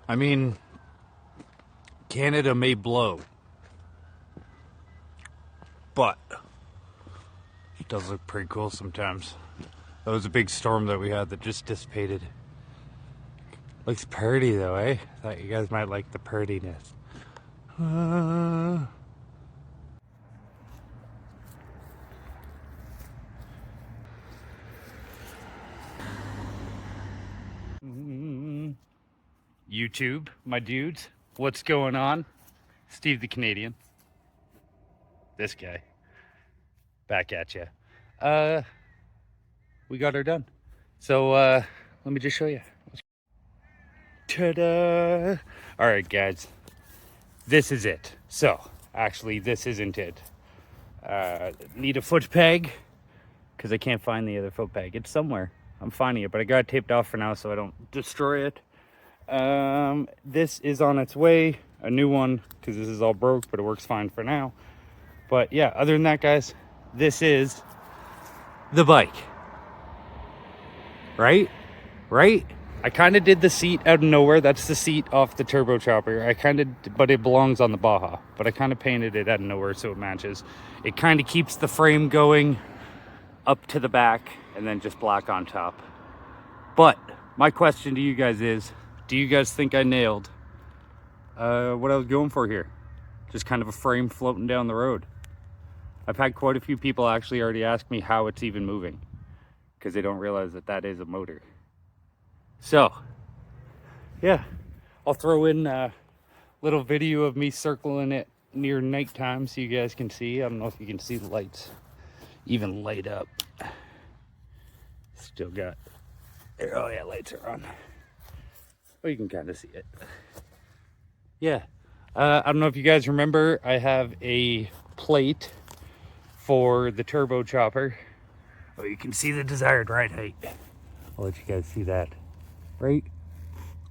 I mean, Canada may blow, but it does look pretty cool sometimes. That was a big storm that we had that just dissipated. Looks pretty though, eh? Thought you guys might like the prettiness. YouTube, my dudes, what's going on? Steve the Canadian. This guy. Back at you. We got her done. So, let me just show you. Ta-da! Alright, guys. This is it. So, actually, this isn't it. Need a foot peg, because I can't find the other foot peg. It's somewhere. I'm finding it, but I got it taped off for now so I don't destroy it. This is on its way. A new one, because this is all broke, but it works fine for now. But yeah, other than that, guys, this is the bike. Right? I kind of did the seat out of nowhere. That's the seat off the turbo chopper. But it belongs on the Baja. But I kind of painted it out of nowhere so it matches. It kind of keeps the frame going up to the back and then just black on top. But my question to you guys is, do you guys think I nailed what I was going for here? Just kind of a frame floating down the road. I've had quite a few people actually already ask me how it's even moving, because they don't realize that that is a motor. So, yeah, I'll throw in a little video of me circling it near nighttime so you guys can see. I don't know if you can see the lights even light up. Still got, oh yeah, lights are on. Well, you can kind of see it. Yeah, I don't know if you guys remember, I have a plate for the turbo chopper. Oh, you can see the desired ride height. I'll let you guys see that. Right?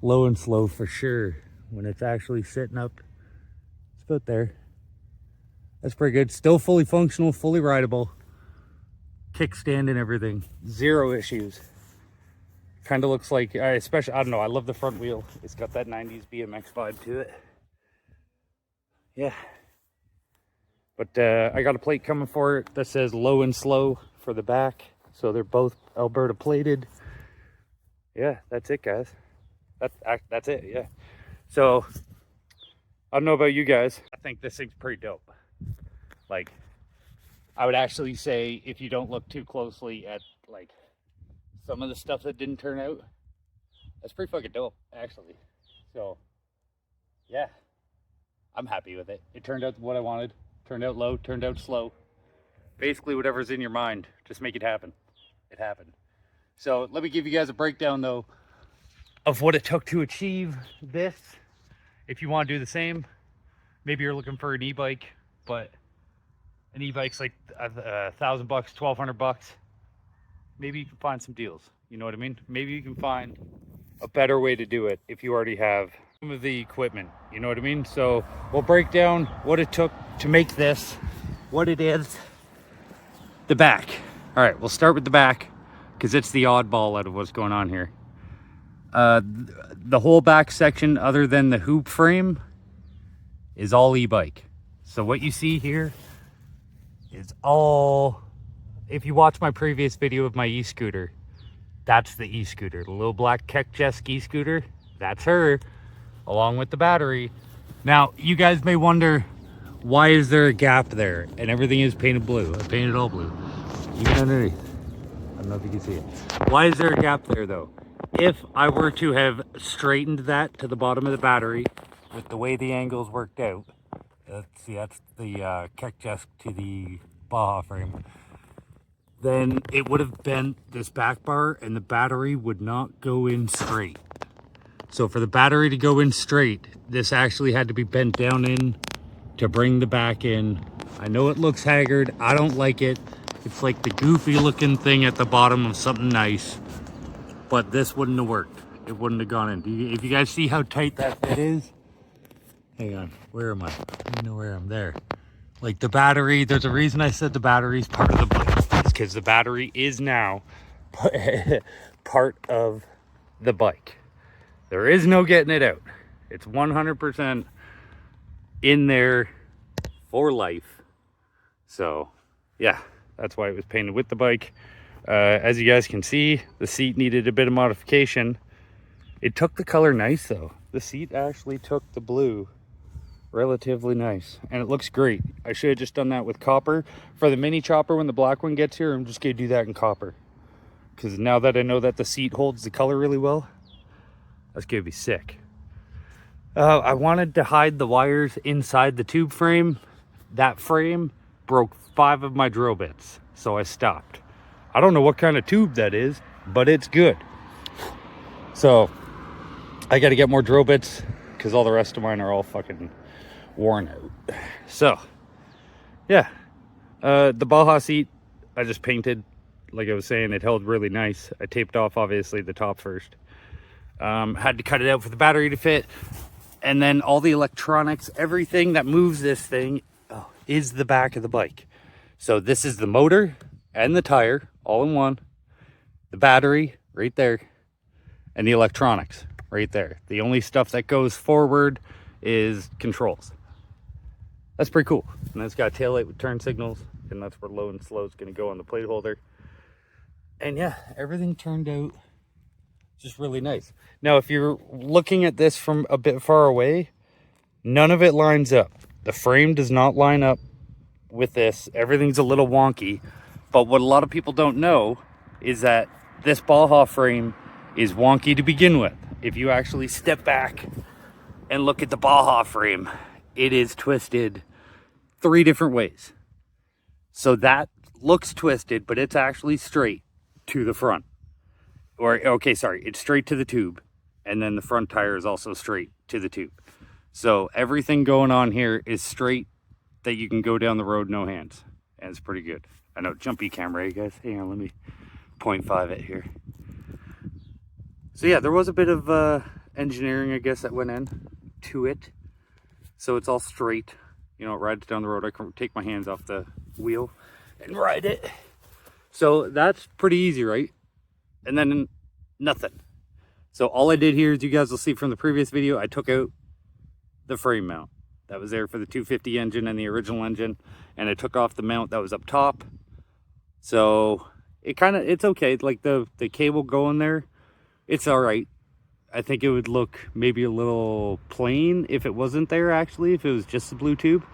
Low and slow for sure. When it's actually sitting up, it's about there. That's pretty good. Still fully functional, fully rideable. Kickstand and everything. Zero issues. Kind of looks like, especially, I don't know, I love the front wheel. It's got that 90s BMX vibe to it. Yeah. But I got a plate coming for it that says low and slow for the back. So they're both Alberta plated. Yeah, that's it, guys. That's it, yeah. So, I don't know about you guys. I think this thing's pretty dope. Like, I would actually say, if you don't look too closely at, like, some of the stuff that didn't turn out, that's pretty fucking dope, actually. So, yeah. I'm happy with it. It turned out what I wanted. Turned out low, turned out slow. Basically, whatever's in your mind, just make it happen. It happened. So let me give you guys a breakdown, though, of what it took to achieve this. If you want to do the same, maybe you're looking for an e-bike, but an e-bike's like $1,000, $1,200. Maybe you can find some deals. You know what I mean? Maybe you can find a better way to do it if you already have some of the equipment. You know what I mean? So we'll break down what it took to make this, what it is, the back. All right, we'll start with the back, because it's the oddball out of what's going on here. The whole back section, other than the hoop frame, is all e-bike. So what you see here is all, if you watch my previous video of my e-scooter, that's the e-scooter. The little black Keck-Jesk e-scooter, that's her, along with the battery. Now, you guys may wonder, why is there a gap there? And everything is painted blue. I painted all blue. Even underneath. I don't know if you can see it. Why is there a gap there, though? If I were to have straightened that to the bottom of the battery, with the way the angles worked out, see, that's the Keck-Jesk to the Baja frame, then it would have bent this back bar and the battery would not go in straight. So for the battery to go in straight, this actually had to be bent down in to bring the back in. I know it looks haggard. I don't like it. It's like the goofy looking thing at the bottom of something nice. But this wouldn't have worked. It wouldn't have gone in. If you guys see how tight that fit is, hang on, where am I? I know where I'm there. Like the battery, there's a reason I said the battery's part of the bike. It's because the battery is now part of the bike. There is no getting it out. It's 100% in there for life. So yeah, that's why it was painted with the bike. As you guys can see, the seat needed a bit of modification. It took the color nice though. The seat actually took the blue relatively nice, and it looks great. I should have just done that with copper. For the mini chopper, when the black one gets here, I'm just gonna do that in copper. Because now that I know that the seat holds the color really well, that's gonna be sick. I wanted to hide the wires inside the tube frame. That frame broke 5 of my drill bits, so I stopped. I don't know what kind of tube that is, but it's good. So I got to get more drill bits because all the rest of mine are all fucking worn out. So yeah, the Baja seat I just painted. Like I was saying, it held really nice. I taped off obviously the top first. Had to cut it out for the battery to fit. And then all the electronics, everything that moves this thing is the back of the bike. So this is the motor and the tire all in one. The battery right there. And the electronics right there. The only stuff that goes forward is controls. That's pretty cool. And it's got a taillight with turn signals. And that's where low and slow is going to go on the plate holder. And yeah, everything turned out just really nice. Now, if you're looking at this from a bit far away, none of it lines up. The frame does not line up with this. Everything's a little wonky. But what a lot of people don't know is that this Baja frame is wonky to begin with. If you actually step back and look at the Baja frame, it is twisted 3 different ways. So that looks twisted, but it's actually straight to the front. Or, okay, sorry, it's straight to the tube. And then the front tire is also straight to the tube. So everything going on here is straight that you can go down the road, no hands. And it's pretty good. I know, jumpy camera, you guys. Hang on, let me 0.5 it here. So yeah, there was a bit of engineering, I guess, that went into it. So it's all straight. You know, it rides down the road. I can take my hands off the wheel and ride it. So that's pretty easy, right? And then nothing. So all I did here, as you guys will see from the previous video, I took out the frame mount that was there for the 250 engine and the original engine, and I took off the mount that was up top. So it's okay. Like the cable going there, it's all right. I think it would look maybe a little plain if it wasn't there, actually, if it was just the blue tube.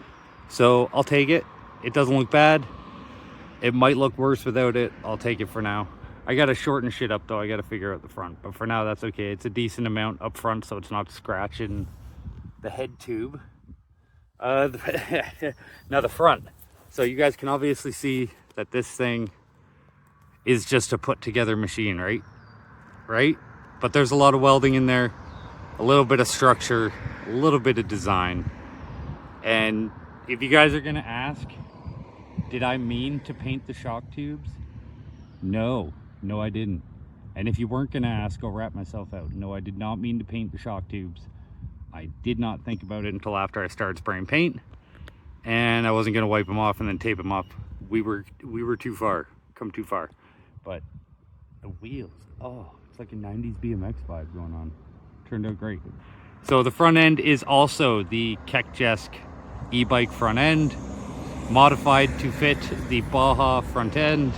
So I'll take it. It doesn't look bad. It might look worse without it. I'll take it for now. I gotta shorten shit up though. I gotta figure out the front, but for now that's okay. It's a decent amount up front, so it's not scratching the head tube. Now the front. So you guys can obviously see that this thing is just a put together machine, right? Right? But there's a lot of welding in there, a little bit of structure, a little bit of design. And if you guys are gonna ask, did I mean to paint the shock tubes? No, I didn't. And if you weren't gonna ask, I'll wrap myself out. No, I did not mean to paint the shock tubes. I did not think about it until after I started spraying paint, and I wasn't gonna wipe them off and then tape them up. We were too far, come too far. But the wheels, oh, it's like a 90s BMX vibe going on. Turned out great. So the front end is also the Kekjesk e-bike front end, modified to fit the Baja front end.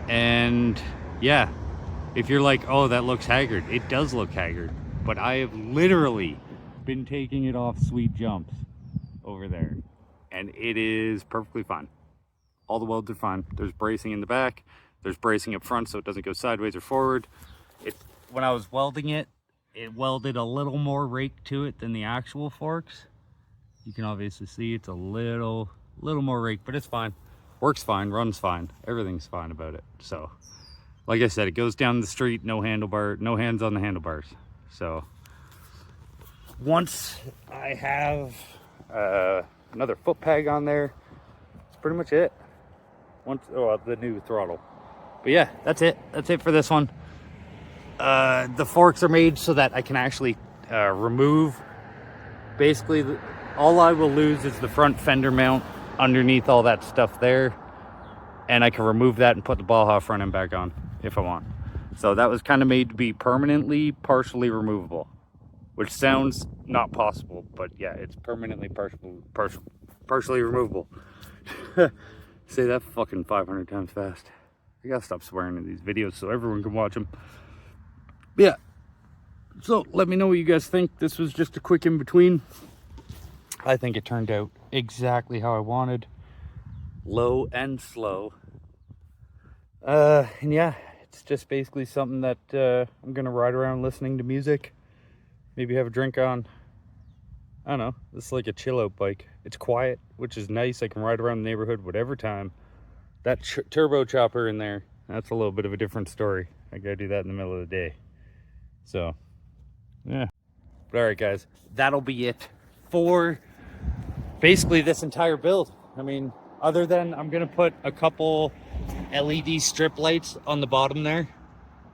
And yeah, if you're like, oh, that looks haggard, it does look haggard, but I have literally been taking it off sweet jumps over there, and it is perfectly fine. All the welds are fine. There's bracing in the back, there's bracing up front so it doesn't go sideways or forward. When I was welding it, it welded a little more rake to it than the actual forks. You can obviously see it's a little more rake, but it's fine. Works fine, runs fine, everything's fine about it. So like I said, it goes down the street, no handlebar, no hands on the handlebars. So once I have another foot peg on there, that's pretty much it. The new throttle. But yeah, that's it for this one. The forks are made so that I can actually remove, basically all I will lose is the front fender mount underneath all that stuff there, and I can remove that and put the Baja front end back on if I want. So that was kind of made to be permanently partially removable. which sounds not possible, but yeah, it's permanently partially removable. Say that fucking 500 times fast. I gotta stop swearing in these videos so everyone can watch them. But yeah, so let me know what you guys think. This was just a quick in between. I think it turned out exactly how I wanted. Low and slow. And yeah, it's just basically something that I'm gonna ride around listening to music. Maybe have a drink on. I don't know. It's like a chill out bike. It's quiet, which is nice. I can ride around the neighborhood whatever time. That turbo chopper in there, that's a little bit of a different story. I gotta do that in the middle of the day. So, yeah. But all right, guys, that'll be it for basically this entire build. I mean, other than I'm gonna put a couple LED strip lights on the bottom there,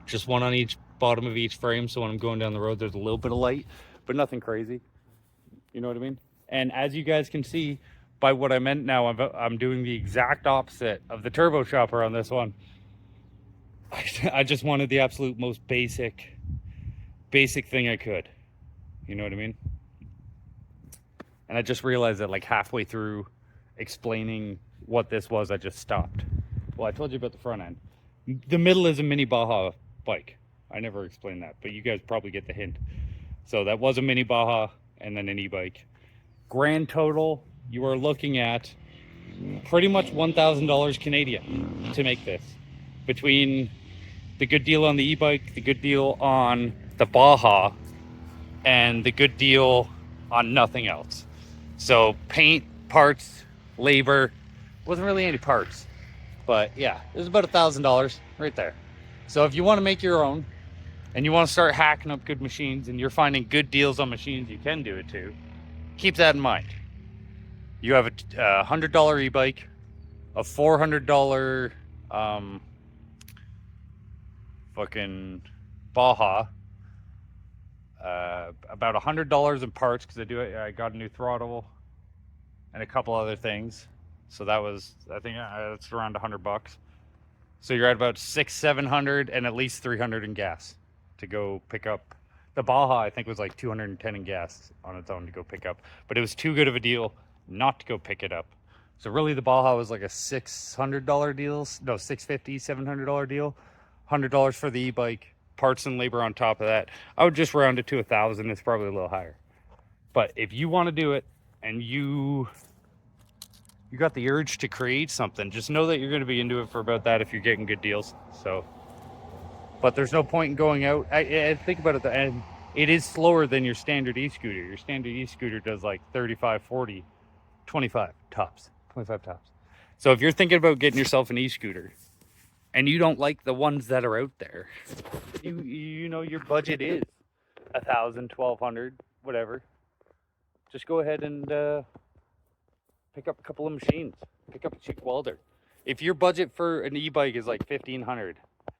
just one on each bottom of each frame, so when I'm going down the road there's a little bit of light, but nothing crazy, you know what I mean? And as you guys can see by what I meant now, I'm doing the exact opposite of the turbo chopper on this one. I just wanted the absolute most basic thing I could, you know what I mean? And I just realized that like halfway through explaining what this was, I just stopped. Well, I told you about the front end. The middle is a Mini Baja bike. I never explained that, but you guys probably get the hint. So that was a Mini Baja and then an e-bike. Grand total, you are looking at pretty much $1,000 Canadian to make this. Between the good deal on the e-bike, the good deal on the Baja, and the good deal on nothing else. So paint, parts, labor, wasn't really any parts. But yeah, it was about $1,000 right there. So if you want to make your own and you want to start hacking up good machines and you're finding good deals on machines you can do it to, keep that in mind. You have a $100 e-bike, a $400 fucking Baja, about $100 in parts because I got a new throttle and a couple other things. So that was, I think that's around $100. So you're at about $600-700 and at least $300 in gas to go pick up. The Baja, I think, was like $210 in gas on its own to go pick up. But it was too good of a deal not to go pick it up. So really the Baja was like a $600 deal. No, $650, $700 deal. $100 for the e-bike, parts and labor on top of that. I would just round it to $1,000. It's probably a little higher. But if you want to do it and you got the urge to create something, just know that you're going to be into it for about that if you're getting good deals. So, but there's no point in going out. I think about it, and it is slower than your standard e-scooter. Your standard e-scooter does like 35, 40, 25 tops. So if you're thinking about getting yourself an e-scooter and you don't like the ones that are out there, you know your budget is $1,000, $1,200, whatever. Just go ahead and pick up a couple of machines. Pick up a cheap welder. If your budget for an e-bike is like $1,500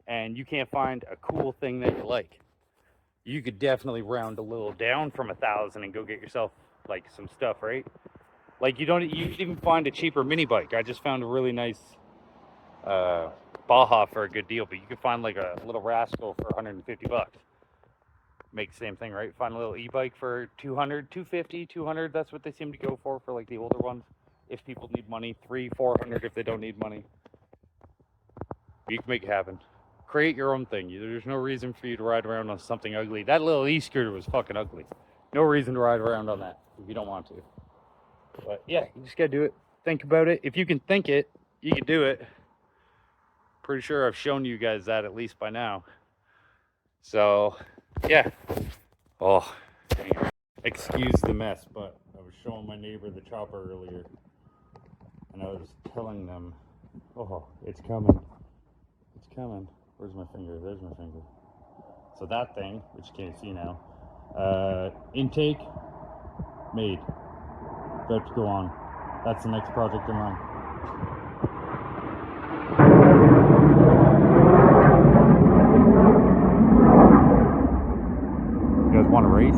and you can't find a cool thing that you like, you could definitely round a little down from $1,000 and go get yourself like some stuff, right? Like you could even find a cheaper mini bike. I just found a really nice Baja for a good deal, but you could find like a little Rascal for $150. Make the same thing, right? Find a little e-bike for $200, $250, $200. That's what they seem to go for like the older ones. If people need money, $300, $400 if they don't need money. You can make it happen. Create your own thing. There's no reason for you to ride around on something ugly. That little e-scooter was fucking ugly. No reason to ride around on that if you don't want to. But yeah, you just gotta do it. Think about it. If you can think it, you can do it. Pretty sure I've shown you guys that at least by now. So yeah. Oh, dang it. Excuse the mess, but I was showing my neighbor the chopper earlier and I was telling them, oh, it's coming. It's coming. Where's my finger? There's my finger. So that thing, which you can't see now, intake made. About to go on. That's the next project in line. You guys want to race?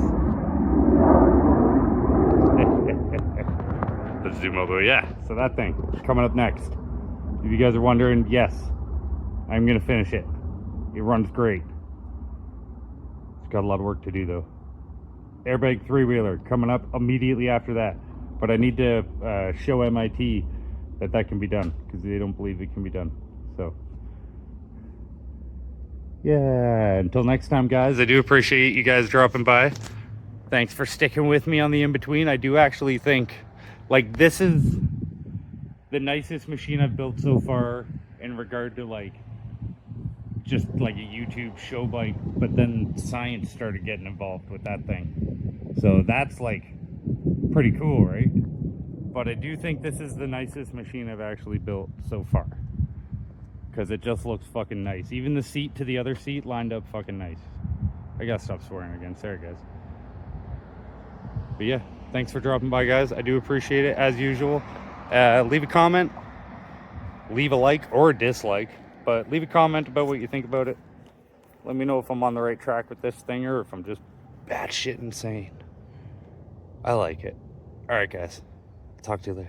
Let's zoom over. Yeah, so that thing coming up next. If you guys are wondering, yes, I'm gonna finish it. It runs great. It's got a lot of work to do though. airbag three-wheeler coming up immediately after that. But I need to show MIT that can be done, because they don't believe it can be done. So yeah, until next time, guys, I do appreciate you guys dropping by. Thanks for sticking with me on the in-between. I do actually think, like, this is the nicest machine I've built so far in regard to, like, just like a YouTube show bike, but then science started getting involved with that thing. So that's, like, pretty cool, right? But I do think this is the nicest machine I've actually built so far, because it just looks fucking nice. Even the seat to the other seat lined up fucking nice. I gotta stop swearing again. Sorry, guys. But yeah, thanks for dropping by, guys. I do appreciate it, as usual. Leave a comment, leave a like or a dislike, but leave a comment about what you think about it. Let me know if I'm on the right track with this thing or if I'm just batshit insane. I like it. All right, guys. Talk to you later.